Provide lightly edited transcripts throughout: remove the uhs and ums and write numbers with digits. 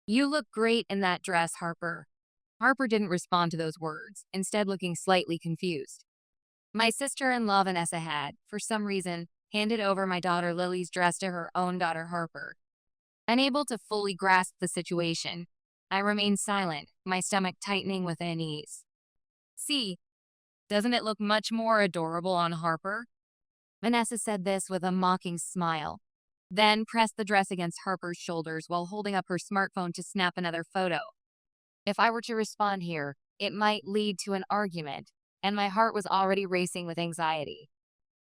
You look great in that dress, Harper. Harper didn't respond to those words, instead looking slightly confused. My sister-in-law Vanessa had, for some reason, handed over my daughter Lily's dress to her own daughter Harper. Unable to fully grasp the situation, I remained silent, my stomach tightening with unease. See, doesn't it look much more adorable on Harper? Vanessa said this with a mocking smile, then pressed the dress against Harper's shoulders while holding up her smartphone to snap another photo. If I were to respond here, it might lead to an argument, and my heart was already racing with anxiety.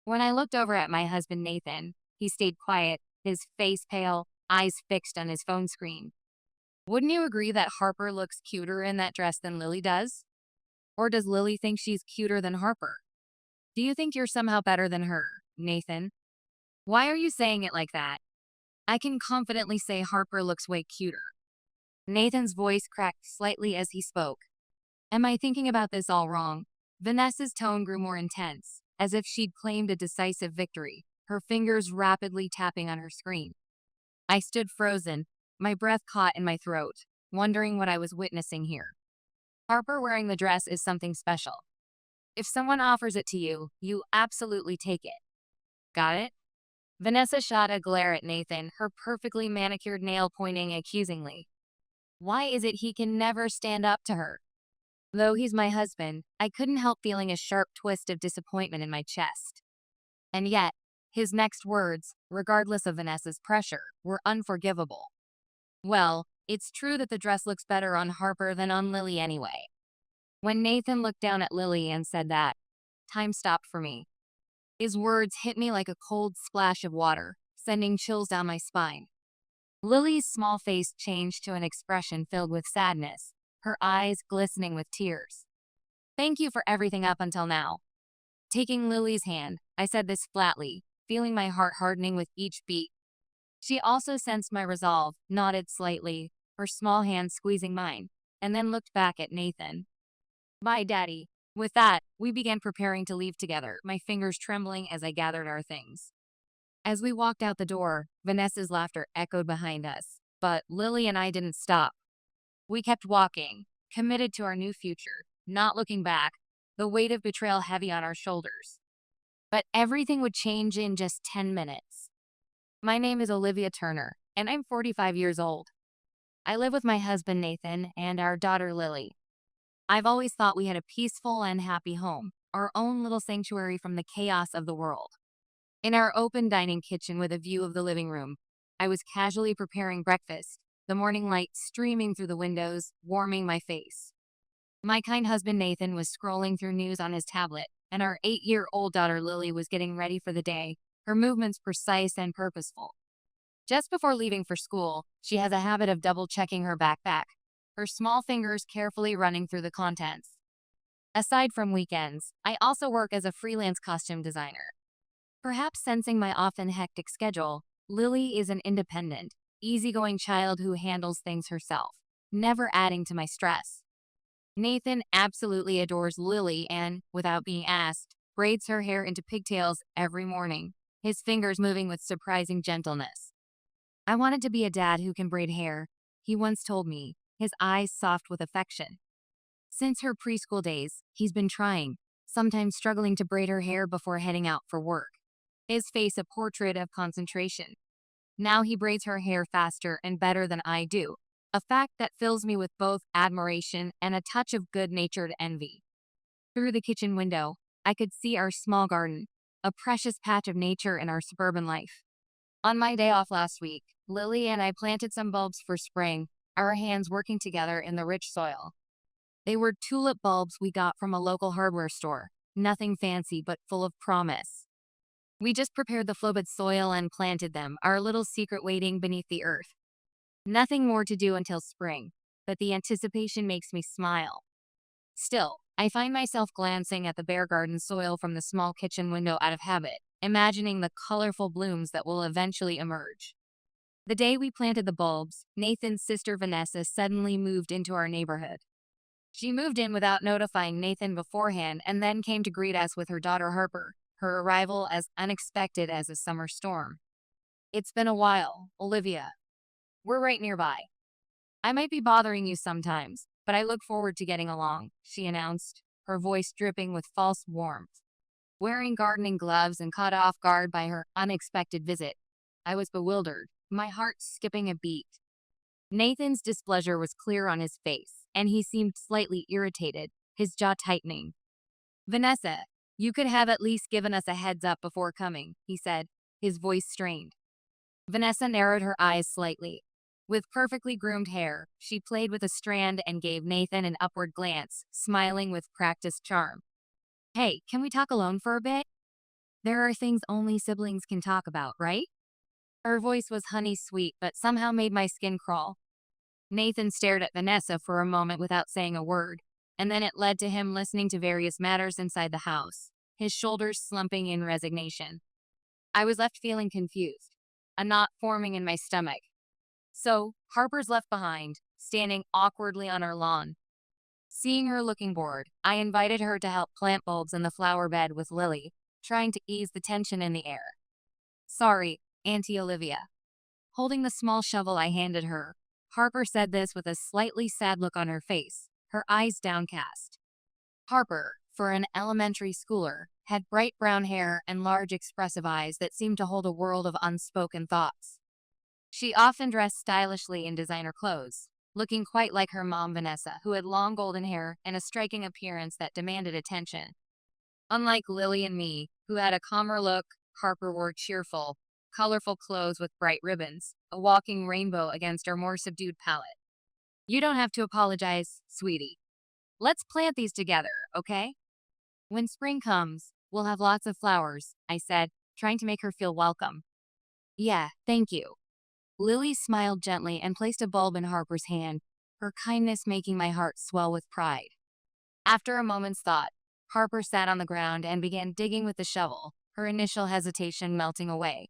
When I looked over at my husband Nathan, he stayed quiet, his face pale, eyes fixed on his phone screen. Wouldn't you agree that Harper looks cuter in that dress than Lily does? Or does Lily think she's cuter than Harper? Do you think you're somehow better than her, Nathan? Why are you saying it like that? I can confidently say Harper looks way cuter. Nathan's voice cracked slightly as he spoke. Am I thinking about this all wrong? Vanessa's tone grew more intense, as if she'd claimed a decisive victory, her fingers rapidly tapping on her screen. I stood frozen, my breath caught in my throat, wondering what I was witnessing here. Harper wearing the dress is something special. If someone offers it to you, you absolutely take it. Got it? Vanessa shot a glare at Nathan, her perfectly manicured nail pointing accusingly. Why is it he can never stand up to her? Though he's my husband, I couldn't help feeling a sharp twist of disappointment in my chest. And yet, his next words, regardless of Vanessa's pressure, were unforgivable. Well, it's true that the dress looks better on Harper than on Lily anyway. When Nathan looked down at Lily and said that, time stopped for me. His words hit me like a cold splash of water, sending chills down my spine. Lily's small face changed to an expression filled with sadness, her eyes glistening with tears. Thank you for everything up until now. Taking Lily's hand, I said this flatly, feeling my heart hardening with each beat. She also sensed my resolve, nodded slightly, her small hand squeezing mine, and then looked back at Nathan. Bye, Daddy. With that, we began preparing to leave together, my fingers trembling as I gathered our things. As we walked out the door, Vanessa's laughter echoed behind us, but Lily and I didn't stop. We kept walking, committed to our new future, not looking back, the weight of betrayal heavy on our shoulders. But everything would change in just 10 minutes. My name is Olivia Turner, and I'm 45 years old. I live with my husband Nathan and our daughter Lily. I've always thought we had a peaceful and happy home, our own little sanctuary from the chaos of the world. In our open dining kitchen with a view of the living room, I was casually preparing breakfast, the morning light streaming through the windows, warming my face. My kind husband Nathan was scrolling through news on his tablet, and our 8-year-old daughter Lily was getting ready for the day, her movements precise and purposeful. Just before leaving for school, she has a habit of double-checking her backpack, her small fingers carefully running through the contents. Aside from weekends, I also work as a freelance costume designer. Perhaps sensing my often hectic schedule, Lily is an independent, easygoing child who handles things herself, never adding to my stress. Nathan absolutely adores Lily and, without being asked, braids her hair into pigtails every morning, his fingers moving with surprising gentleness. I wanted to be a dad who can braid hair, he once told me, his eyes soft with affection. Since her preschool days, he's been trying, sometimes struggling to braid her hair before heading out for work, his face a portrait of concentration. Now he braids her hair faster and better than I do, a fact that fills me with both admiration and a touch of good-natured envy. Through the kitchen window, I could see our small garden, a precious patch of nature in our suburban life. On my day off last week, Lily and I planted some bulbs for spring, our hands working together in the rich soil. They were tulip bulbs we got from a local hardware store, nothing fancy but full of promise. We just prepared the flowbed soil and planted them, our little secret waiting beneath the earth. Nothing more to do until spring, but the anticipation makes me smile. Still, I find myself glancing at the bare garden soil from the small kitchen window out of habit, imagining the colorful blooms that will eventually emerge. The day we planted the bulbs, Nathan's sister Vanessa suddenly moved into our neighborhood. She moved in without notifying Nathan beforehand and then came to greet us with her daughter Harper, her arrival as unexpected as a summer storm. It's been a while, Olivia. We're right nearby. I might be bothering you sometimes, but I look forward to getting along, she announced, her voice dripping with false warmth. Wearing gardening gloves and caught off guard by her unexpected visit, I was bewildered, my heart skipping a beat. Nathan's displeasure was clear on his face, and he seemed slightly irritated, his jaw tightening. Vanessa, you could have at least given us a heads up before coming, he said, his voice strained. Vanessa narrowed her eyes slightly. With perfectly groomed hair, she played with a strand and gave Nathan an upward glance, smiling with practiced charm. Hey, can we talk alone for a bit? There are things only siblings can talk about, right? Her voice was honey sweet, but somehow made my skin crawl. Nathan stared at Vanessa for a moment without saying a word, and then it led to him listening to various matters inside the house, his shoulders slumping in resignation. I was left feeling confused, a knot forming in my stomach. So, Harper's left behind, standing awkwardly on our lawn. Seeing her looking bored, I invited her to help plant bulbs in the flower bed with Lily, trying to ease the tension in the air. Sorry, Auntie Olivia. Holding the small shovel I handed her, Harper said this with a slightly sad look on her face, her eyes downcast. Harper, for an elementary schooler, had bright brown hair and large expressive eyes that seemed to hold a world of unspoken thoughts. She often dressed stylishly in designer clothes, looking quite like her mom Vanessa, who had long golden hair and a striking appearance that demanded attention. Unlike Lily and me, who had a calmer look, Harper wore cheerful, colorful clothes with bright ribbons, a walking rainbow against her more subdued palette. You don't have to apologize, sweetie. Let's plant these together, okay? When spring comes, we'll have lots of flowers, I said, trying to make her feel welcome. Yeah, thank you. Lily smiled gently and placed a bulb in Harper's hand, her kindness making my heart swell with pride. After a moment's thought, Harper sat on the ground and began digging with the shovel, her initial hesitation melting away.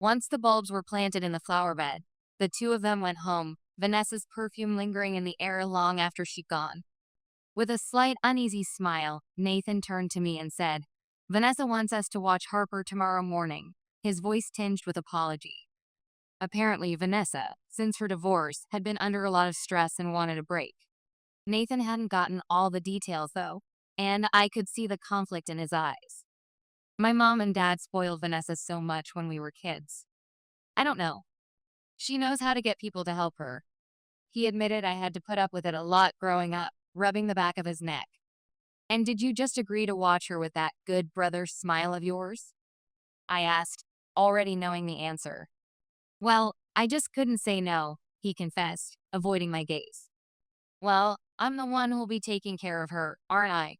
Once the bulbs were planted in the flower bed, the two of them went home, Vanessa's perfume lingering in the air long after she'd gone. With a slight uneasy smile, Nathan turned to me and said, Vanessa wants us to watch Harper tomorrow morning, his voice tinged with apology. Apparently, Vanessa, since her divorce, had been under a lot of stress and wanted a break. Nathan hadn't gotten all the details, though, and I could see the conflict in his eyes. My mom and dad spoiled Vanessa so much when we were kids. I don't know. She knows how to get people to help her. He admitted I had to put up with it a lot growing up, rubbing the back of his neck. And did you just agree to watch her with that good brother smile of yours? I asked, already knowing the answer. Well, I just couldn't say no, he confessed, avoiding my gaze. Well, I'm the one who'll be taking care of her, aren't I?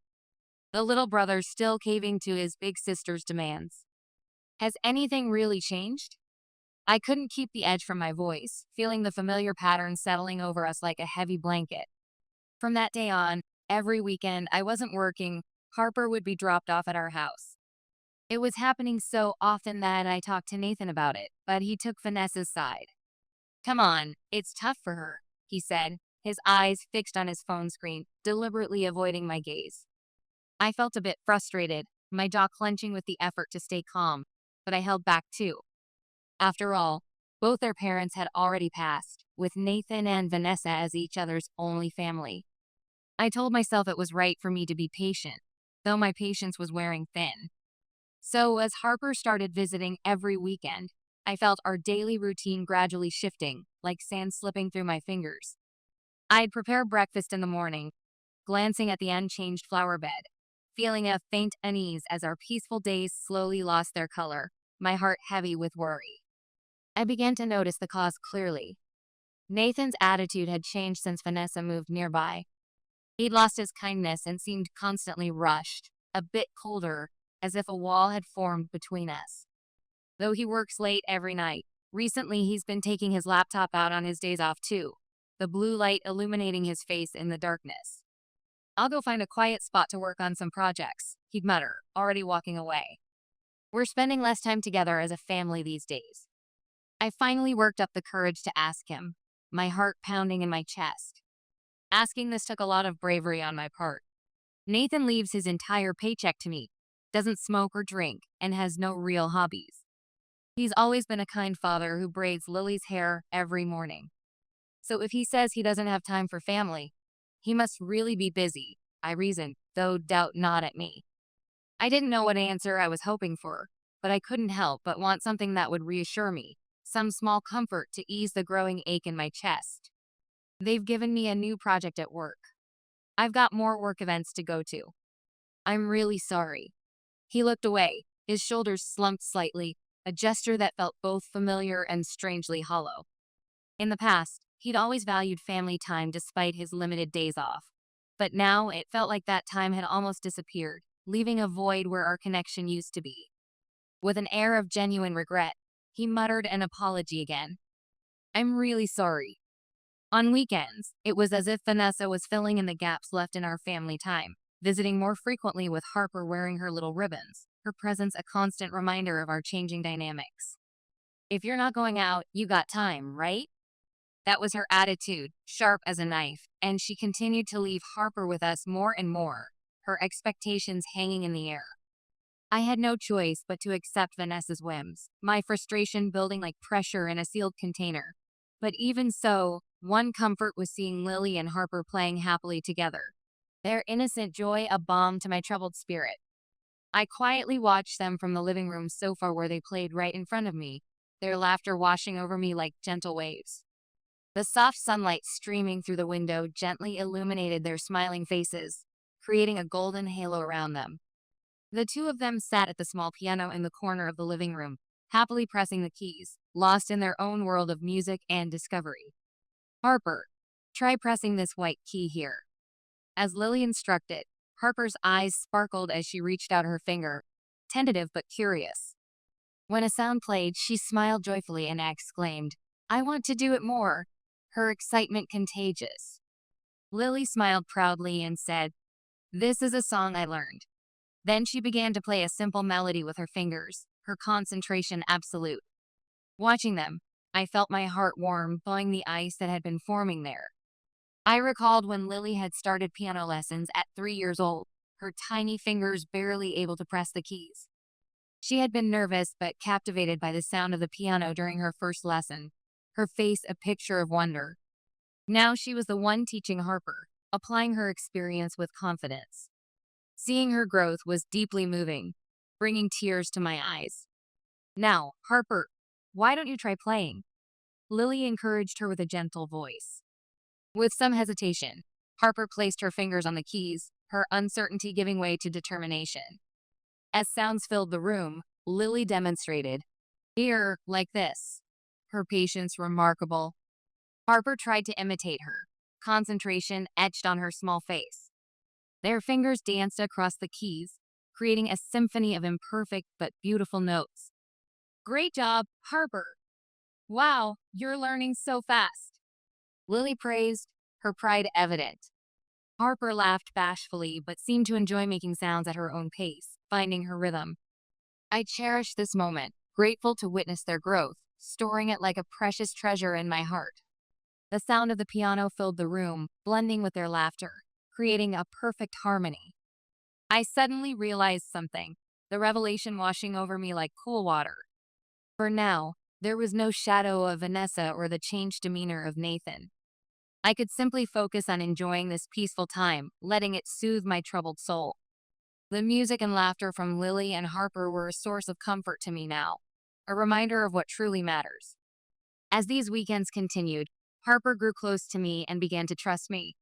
The little brother still caving to his big sister's demands. Has anything really changed? I couldn't keep the edge from my voice, feeling the familiar pattern settling over us like a heavy blanket. From that day on, every weekend I wasn't working, Harper would be dropped off at our house. It was happening so often that I talked to Nathan about it, but he took Vanessa's side. Come on, it's tough for her, he said, his eyes fixed on his phone screen, deliberately avoiding my gaze. I felt a bit frustrated, my jaw clenching with the effort to stay calm, but I held back too. After all, both their parents had already passed, with Nathan and Vanessa as each other's only family. I told myself it was right for me to be patient, though my patience was wearing thin. So as Harper started visiting every weekend, I felt our daily routine gradually shifting, like sand slipping through my fingers. I'd prepare breakfast in the morning, glancing at the unchanged flower bed, feeling a faint unease as our peaceful days slowly lost their color, my heart heavy with worry. I began to notice the cause clearly. Nathan's attitude had changed since Vanessa moved nearby. He'd lost his kindness and seemed constantly rushed, a bit colder, as if a wall had formed between us. Though he works late every night, recently he's been taking his laptop out on his days off too, the blue light illuminating his face in the darkness. I'll go find a quiet spot to work on some projects, he'd mutter, already walking away. We're spending less time together as a family these days. I finally worked up the courage to ask him, my heart pounding in my chest. Asking this took a lot of bravery on my part. Nathan leaves his entire paycheck to me, doesn't smoke or drink, and has no real hobbies. He's always been a kind father who braids Lily's hair every morning. So if he says he doesn't have time for family, he must really be busy, I reasoned, though doubt not at me. I didn't know what answer I was hoping for, but I couldn't help but want something that would reassure me, some small comfort to ease the growing ache in my chest. They've given me a new project at work. I've got more work events to go to. I'm really sorry. He looked away, his shoulders slumped slightly, a gesture that felt both familiar and strangely hollow. In the past, he'd always valued family time despite his limited days off. But now it felt like that time had almost disappeared, leaving a void where our connection used to be. With an air of genuine regret, he muttered an apology again. I'm really sorry. On weekends, it was as if Vanessa was filling in the gaps left in our family time, visiting more frequently with Harper wearing her little ribbons, her presence a constant reminder of our changing dynamics. If you're not going out, you got time, right? That was her attitude, sharp as a knife, and she continued to leave Harper with us more and more, her expectations hanging in the air. I had no choice but to accept Vanessa's whims, my frustration building like pressure in a sealed container. But even so, one comfort was seeing Lily and Harper playing happily together, their innocent joy a balm to my troubled spirit. I quietly watched them from the living room sofa where they played right in front of me, their laughter washing over me like gentle waves. The soft sunlight streaming through the window gently illuminated their smiling faces, creating a golden halo around them. The two of them sat at the small piano in the corner of the living room, happily pressing the keys, lost in their own world of music and discovery. Harper, try pressing this white key here. As Lily instructed, Harper's eyes sparkled as she reached out her finger, tentative but curious. When a sound played, she smiled joyfully and exclaimed, I want to do it more. Her excitement contagious. Lily smiled proudly and said, This is a song I learned. Then she began to play a simple melody with her fingers, her concentration absolute. Watching them, I felt my heart warm, thawing the ice that had been forming there. I recalled when Lily had started piano lessons at 3 years old, her tiny fingers barely able to press the keys. She had been nervous but captivated by the sound of the piano during her first lesson, her face a picture of wonder. Now she was the one teaching Harper, applying her experience with confidence. Seeing her growth was deeply moving, bringing tears to my eyes. Now, Harper, why don't you try playing? Lily encouraged her with a gentle voice. With some hesitation, Harper placed her fingers on the keys, her uncertainty giving way to determination. As sounds filled the room, Lily demonstrated. Here, like this. Her patience remarkable. Harper tried to imitate her, concentration etched on her small face. Their fingers danced across the keys, creating a symphony of imperfect but beautiful notes. Great job, Harper. Wow, you're learning so fast. Lily praised, her pride evident. Harper laughed bashfully but seemed to enjoy making sounds at her own pace, finding her rhythm. I cherished this moment, grateful to witness their growth, storing it like a precious treasure in my heart. The sound of the piano filled the room, blending with their laughter, creating a perfect harmony. I suddenly realized something, the revelation washing over me like cool water. For now, there was no shadow of Vanessa or the changed demeanor of Nathan. I could simply focus on enjoying this peaceful time, letting it soothe my troubled soul. The music and laughter from Lily and Harper were a source of comfort to me now, a reminder of what truly matters. As these weekends continued, Harper grew close to me and began to trust me.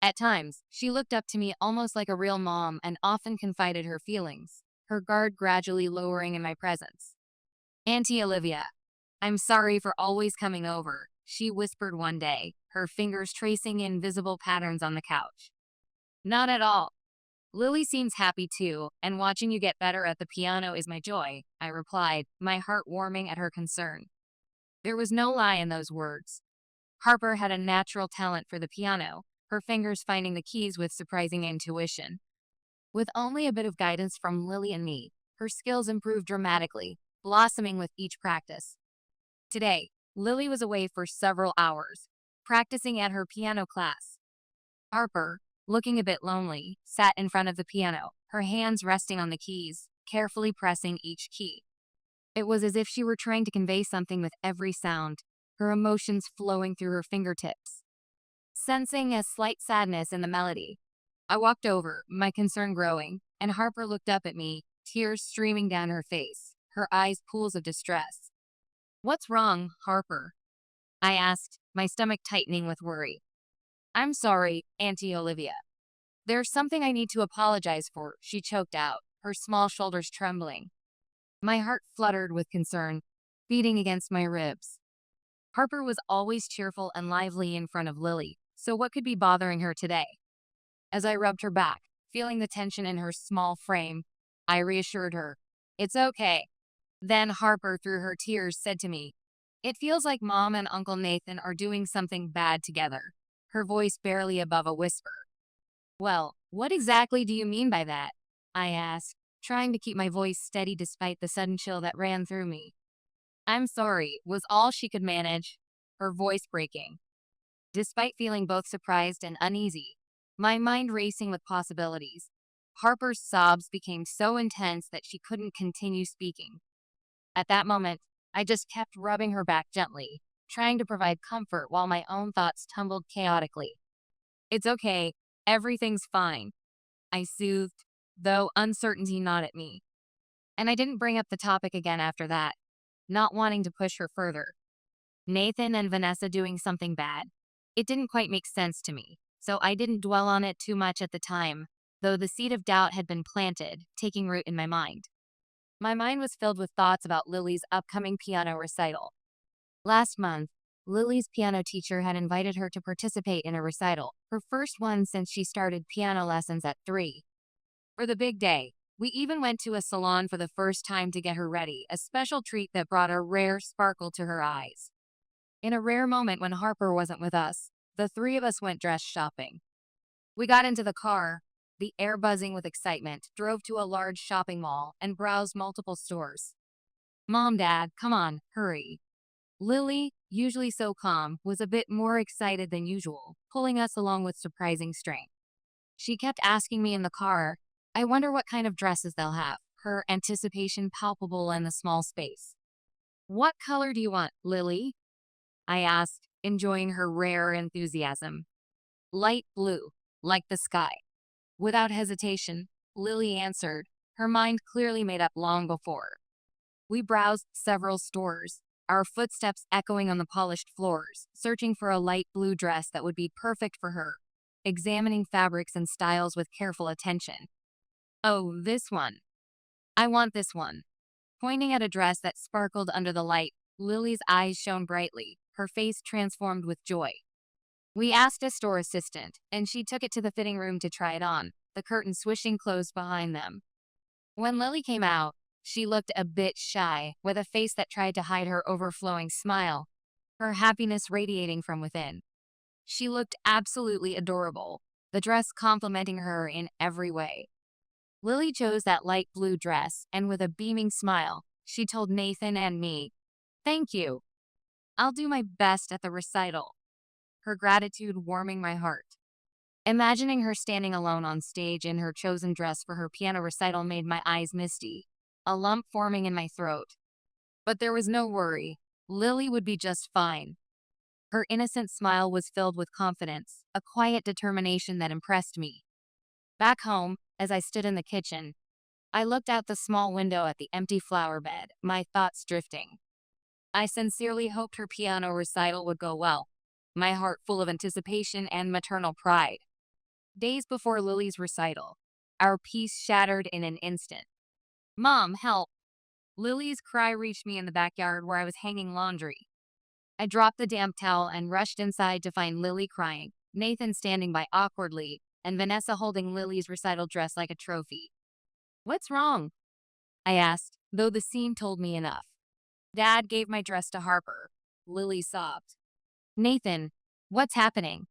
At times, she looked up to me almost like a real mom and often confided her feelings, her guard gradually lowering in my presence. Auntie Olivia, I'm sorry for always coming over, she whispered one day, her fingers tracing invisible patterns on the couch. Not at all. Lily seems happy too, and watching you get better at the piano is my joy, I replied, my heart warming at her concern. There was no lie in those words. Harper had a natural talent for the piano, her fingers finding the keys with surprising intuition. With only a bit of guidance from Lily and me, her skills improved dramatically, blossoming with each practice. Today, Lily was away for several hours, practicing at her piano class. Harper, looking a bit lonely, sat in front of the piano, her hands resting on the keys, carefully pressing each key. It was as if she were trying to convey something with every sound, her emotions flowing through her fingertips. Sensing a slight sadness in the melody, I walked over, my concern growing, and Harper looked up at me, tears streaming down her face, her eyes pools of distress. "What's wrong, Harper?" I asked, my stomach tightening with worry. "I'm sorry, Auntie Olivia. There's something I need to apologize for," she choked out, her small shoulders trembling. My heart fluttered with concern, beating against my ribs. Harper was always cheerful and lively in front of Lily, so what could be bothering her today? As I rubbed her back, feeling the tension in her small frame, I reassured her, "It's okay." Then Harper, through her tears, said to me, "It feels like Mom and Uncle Nathan are doing something bad together," her voice barely above a whisper. "Well, what exactly do you mean by that?" I asked, trying to keep my voice steady despite the sudden chill that ran through me. "I'm sorry," was all she could manage, her voice breaking. Despite feeling both surprised and uneasy, my mind racing with possibilities, Harper's sobs became so intense that she couldn't continue speaking. At that moment, I just kept rubbing her back gently, trying to provide comfort while my own thoughts tumbled chaotically. "It's okay, everything's fine," I soothed, though uncertainty gnawed at me. And I didn't bring up the topic again after that, not wanting to push her further. Nathan and Vanessa doing something bad. It didn't quite make sense to me, so I didn't dwell on it too much at the time, though the seed of doubt had been planted, taking root in my mind. My mind was filled with thoughts about Lily's upcoming piano recital. Last month, Lily's piano teacher had invited her to participate in a recital, her first one since she started piano lessons at 3. For the big day, we even went to a salon for the first time to get her ready, a special treat that brought a rare sparkle to her eyes. In a rare moment when Harper wasn't with us, the three of us went dress shopping. We got into the car, the air buzzing with excitement, drove to a large shopping mall, and browsed multiple stores. "Mom, Dad, come on, hurry." Lily, usually so calm, was a bit more excited than usual, pulling us along with surprising strength. She kept asking me in the car, "I wonder what kind of dresses they'll have," her anticipation palpable in the small space. "What color do you want, Lily?" I asked, enjoying her rare enthusiasm. "Light blue, like the sky." Without hesitation, Lily answered, her mind clearly made up long before. We browsed several stores, our footsteps echoing on the polished floors, searching for a light blue dress that would be perfect for her, examining fabrics and styles with careful attention. "Oh, this one. I want this one." Pointing at a dress that sparkled under the light, Lily's eyes shone brightly, her face transformed with joy. We asked a store assistant, and she took it to the fitting room to try it on, the curtain swishing closed behind them. When Lily came out, she looked a bit shy, with a face that tried to hide her overflowing smile, her happiness radiating from within. She looked absolutely adorable, the dress complimenting her in every way. Lily chose that light blue dress, and with a beaming smile, she told Nathan and me, "Thank you. I'll do my best at the recital," her gratitude warming my heart. Imagining her standing alone on stage in her chosen dress for her piano recital made my eyes misty, a lump forming in my throat. But there was no worry. Lily would be just fine. Her innocent smile was filled with confidence, a quiet determination that impressed me. Back home, as I stood in the kitchen, I looked out the small window at the empty flower bed, my thoughts drifting. I sincerely hoped her piano recital would go well, my heart full of anticipation and maternal pride. Days before Lily's recital, our peace shattered in an instant. "Mom, help." Lily's cry reached me in the backyard where I was hanging laundry. I dropped the damp towel and rushed inside to find Lily crying, Nathan standing by awkwardly, and Vanessa holding Lily's recital dress like a trophy. "What's wrong?" I asked, though the scene told me enough. "Dad gave my dress to Harper," Lily sobbed. "Nathan, what's happening?"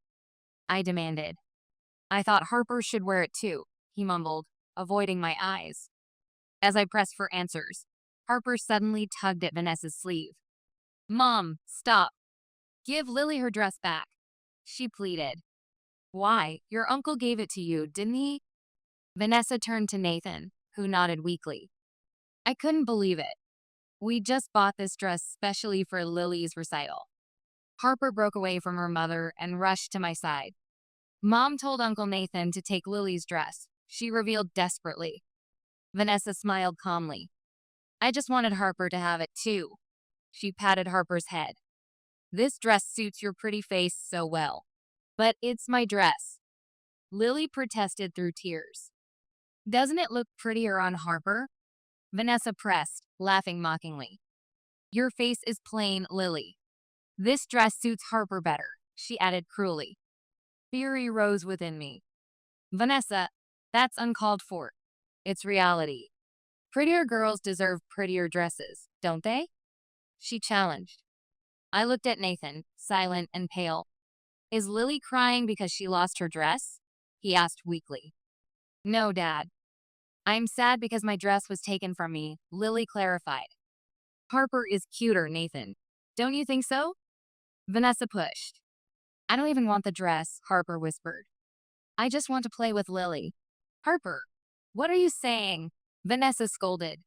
I demanded. "I thought Harper should wear it too," he mumbled, avoiding my eyes. As I pressed for answers, Harper suddenly tugged at Vanessa's sleeve. "Mom, stop. Give Lily her dress back," she pleaded. "Why? Your uncle gave it to you, didn't he?" Vanessa turned to Nathan, who nodded weakly. I couldn't believe it. We just bought this dress specially for Lily's recital. Harper broke away from her mother and rushed to my side. Mom told Uncle Nathan to take Lily's dress, she revealed desperately. Vanessa smiled calmly. I just wanted Harper to have it too. She patted Harper's head. This dress suits your pretty face so well. But it's my dress. Lily protested through tears. Doesn't it look prettier on Harper? Vanessa pressed, laughing mockingly. Your face is plain, Lily. This dress suits Harper better, she added cruelly. Fury rose within me. Vanessa, that's uncalled for. It's reality. Prettier girls deserve prettier dresses, don't they? She challenged. I looked at Nathan, silent and pale. Is Lily crying because she lost her dress? He asked weakly. No, Dad. I'm sad because my dress was taken from me, Lily clarified. Harper is cuter, Nathan. Don't you think so? Vanessa pushed. I don't even want the dress, Harper whispered. I just want to play with Lily. Harper, what are you saying? Vanessa scolded.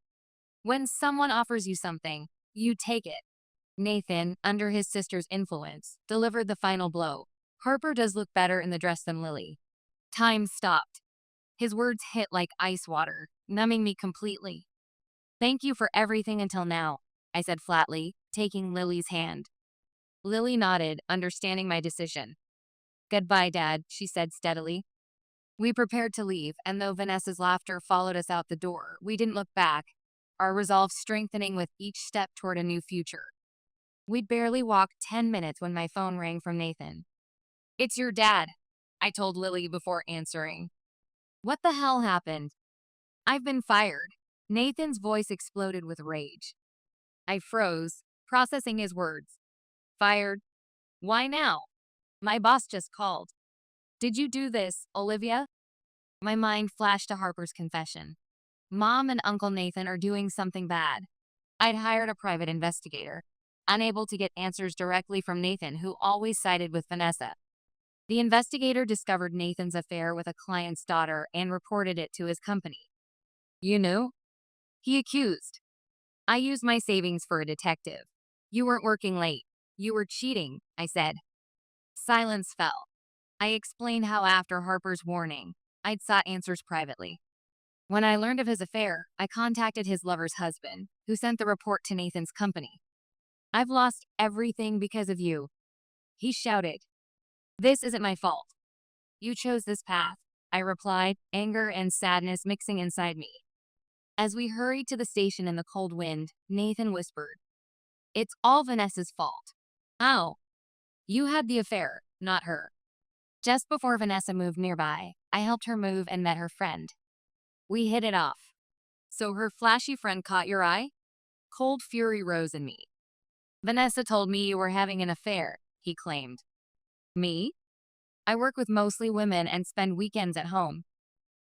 When someone offers you something, you take it. Nathan, under his sister's influence, delivered the final blow. Harper does look better in the dress than Lily. Time stopped. His words hit like ice water, numbing me completely. Thank you for everything until now, I said flatly, taking Lily's hand. Lily nodded, understanding my decision. Goodbye, Dad, she said steadily. We prepared to leave, and though Vanessa's laughter followed us out the door, we didn't look back, our resolve strengthening with each step toward a new future. We'd barely walked 10 minutes when my phone rang from Nathan. It's your dad, I told Lily before answering. What the hell happened? I've been fired. Nathan's voice exploded with rage. I froze, processing his words. Fired? Why now? My boss just called. Did you do this, Olivia? My mind flashed to Harper's confession. Mom and Uncle Nathan are doing something bad. I'd hired a private investigator, unable to get answers directly from Nathan, who always sided with Vanessa. The investigator discovered Nathan's affair with a client's daughter and reported it to his company. You knew? He accused. I used my savings for a detective. You weren't working late. You were cheating, I said. Silence fell. I explained how after Harper's warning, I'd sought answers privately. When I learned of his affair, I contacted his lover's husband, who sent the report to Nathan's company. I've lost everything because of you, he shouted. This isn't my fault. You chose this path, I replied, anger and sadness mixing inside me. As we hurried to the station in the cold wind, Nathan whispered, It's all Vanessa's fault. How? You had the affair, not her. Just before Vanessa moved nearby, I helped her move and met her friend. We hit it off. So her flashy friend caught your eye? Cold fury rose in me. Vanessa told me you were having an affair, he claimed. Me? I work with mostly women and spend weekends at home.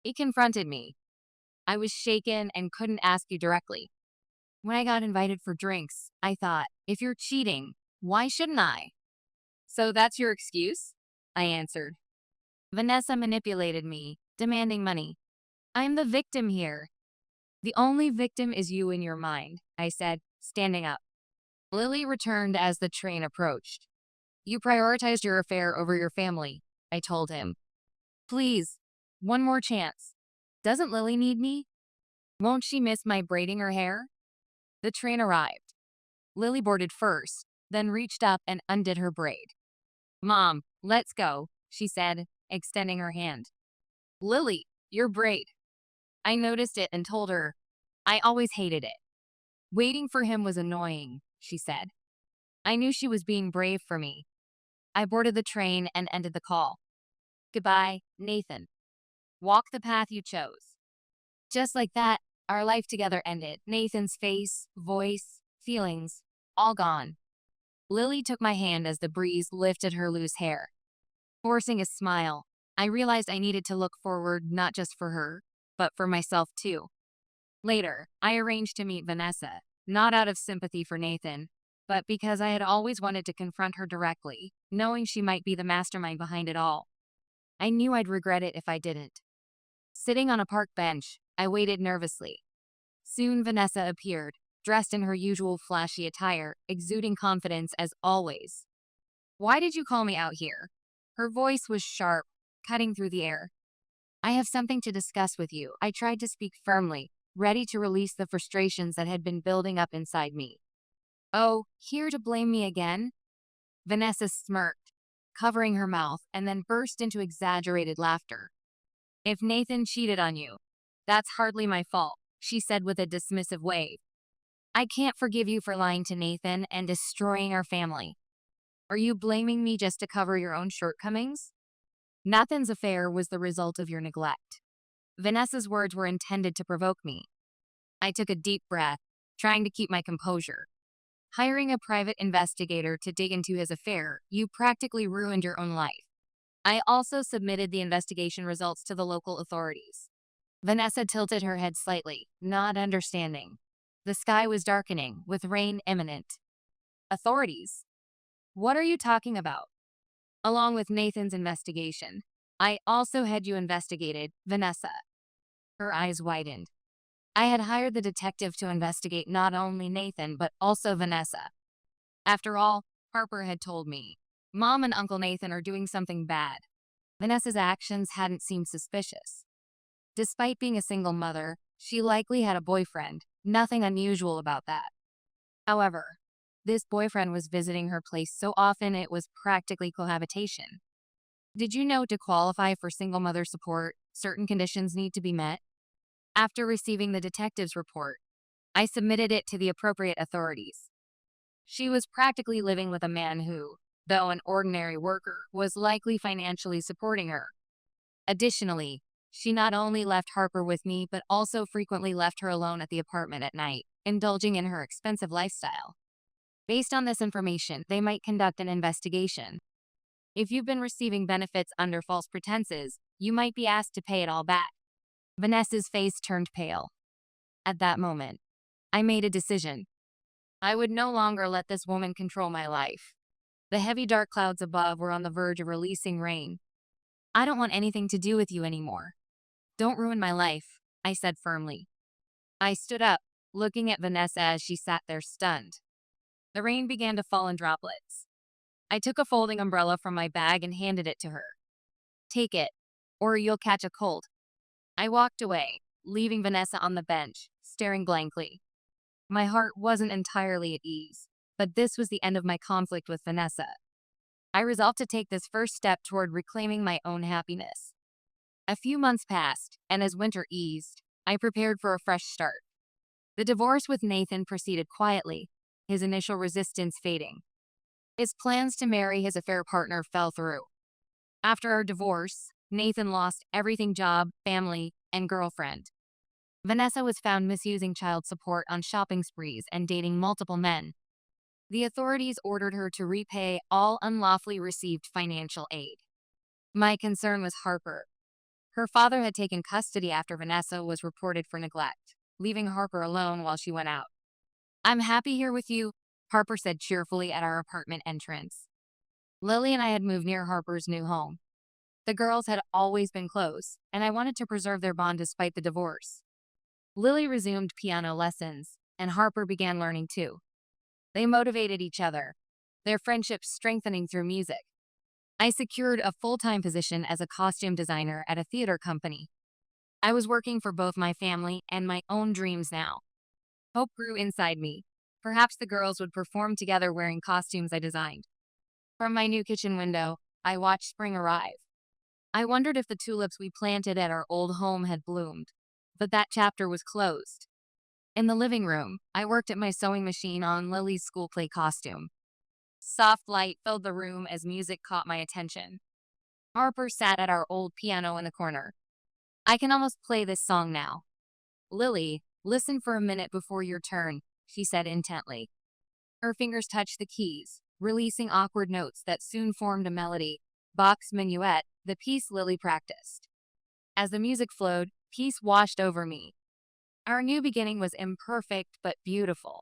He confronted me. I was shaken and couldn't ask you directly. When I got invited for drinks, I thought, if you're cheating, why shouldn't I? So that's your excuse? I answered. Vanessa manipulated me, demanding money. I'm the victim here. The only victim is you in your mind, I said, standing up. Lily returned as the train approached. You prioritized your affair over your family, I told him. Please, one more chance. Doesn't Lily need me? Won't she miss my braiding her hair? The train arrived. Lily boarded first, then reached up and undid her braid. Mom, let's go, she said, extending her hand. Lily, your braid. I noticed it and told her. I always hated it. Waiting for him was annoying, she said. I knew she was being brave for me. I boarded the train and ended the call. Goodbye, Nathan. Walk the path you chose. Just like that, our life together ended. Nathan's face, voice, feelings, all gone. Lily took my hand as the breeze lifted her loose hair. Forcing a smile, I realized I needed to look forward not just for her, but for myself too. Later, I arranged to meet Vanessa, not out of sympathy for Nathan, but because I had always wanted to confront her directly, knowing she might be the mastermind behind it all. I knew I'd regret it if I didn't. Sitting on a park bench, I waited nervously. Soon Vanessa appeared, dressed in her usual flashy attire, exuding confidence as always. Why did you call me out here? Her voice was sharp, cutting through the air. I have something to discuss with you. I tried to speak firmly, ready to release the frustrations that had been building up inside me. Oh, here to blame me again? Vanessa smirked, covering her mouth, and then burst into exaggerated laughter. If Nathan cheated on you, that's hardly my fault, she said with a dismissive wave. I can't forgive you for lying to Nathan and destroying our family. Are you blaming me just to cover your own shortcomings? Nathan's affair was the result of your neglect. Vanessa's words were intended to provoke me. I took a deep breath, trying to keep my composure. Hiring a private investigator to dig into his affair, you practically ruined your own life. I also submitted the investigation results to the local authorities. Vanessa tilted her head slightly, not understanding. The sky was darkening, with rain imminent. Authorities? What are you talking about? Along with Nathan's investigation, I also had you investigated, Vanessa. Her eyes widened. I had hired the detective to investigate not only Nathan, but also Vanessa. After all, Harper had told me, Mom and Uncle Nathan are doing something bad. Vanessa's actions hadn't seemed suspicious. Despite being a single mother, she likely had a boyfriend, nothing unusual about that. However, this boyfriend was visiting her place so often it was practically cohabitation. Did you know to qualify for single mother support, certain conditions need to be met? After receiving the detective's report, I submitted it to the appropriate authorities. She was practically living with a man who, though an ordinary worker, was likely financially supporting her. Additionally, she not only left Harper with me but also frequently left her alone at the apartment at night, indulging in her expensive lifestyle. Based on this information, they might conduct an investigation. If you've been receiving benefits under false pretenses, you might be asked to pay it all back. Vanessa's face turned pale. At that moment, I made a decision. I would no longer let this woman control my life. The heavy dark clouds above were on the verge of releasing rain. I don't want anything to do with you anymore. Don't ruin my life, I said firmly. I stood up, looking at Vanessa as she sat there stunned. The rain began to fall in droplets. I took a folding umbrella from my bag and handed it to her. Take it, or you'll catch a cold. I walked away, leaving Vanessa on the bench, staring blankly. My heart wasn't entirely at ease, but this was the end of my conflict with Vanessa. I resolved to take this first step toward reclaiming my own happiness. A few months passed, and as winter eased, I prepared for a fresh start. The divorce with Nathan proceeded quietly, his initial resistance fading. His plans to marry his affair partner fell through. After our divorce, Nathan lost everything: job, family, and girlfriend. Vanessa was found misusing child support on shopping sprees and dating multiple men. The authorities ordered her to repay all unlawfully received financial aid. My concern was Harper. Her father had taken custody after Vanessa was reported for neglect, leaving Harper alone while she went out. I'm happy here with you, Harper said cheerfully at our apartment entrance. Lily and I had moved near Harper's new home. The girls had always been close, and I wanted to preserve their bond despite the divorce. Lily resumed piano lessons, and Harper began learning too. They motivated each other, their friendship strengthening through music. I secured a full-time position as a costume designer at a theater company. I was working for both my family and my own dreams now. Hope grew inside me. Perhaps the girls would perform together wearing costumes I designed. From my new kitchen window, I watched spring arrive. I wondered if the tulips we planted at our old home had bloomed, but that chapter was closed. In the living room, I worked at my sewing machine on Lily's school play costume. Soft light filled the room as music caught my attention. Harper sat at our old piano in the corner. I can almost play this song now. Lily, listen for a minute before your turn, she said intently. Her fingers touched the keys, releasing awkward notes that soon formed a melody. Bach's Minuet, the piece Lily practiced. As the music flowed, peace washed over me. Our new beginning was imperfect but beautiful.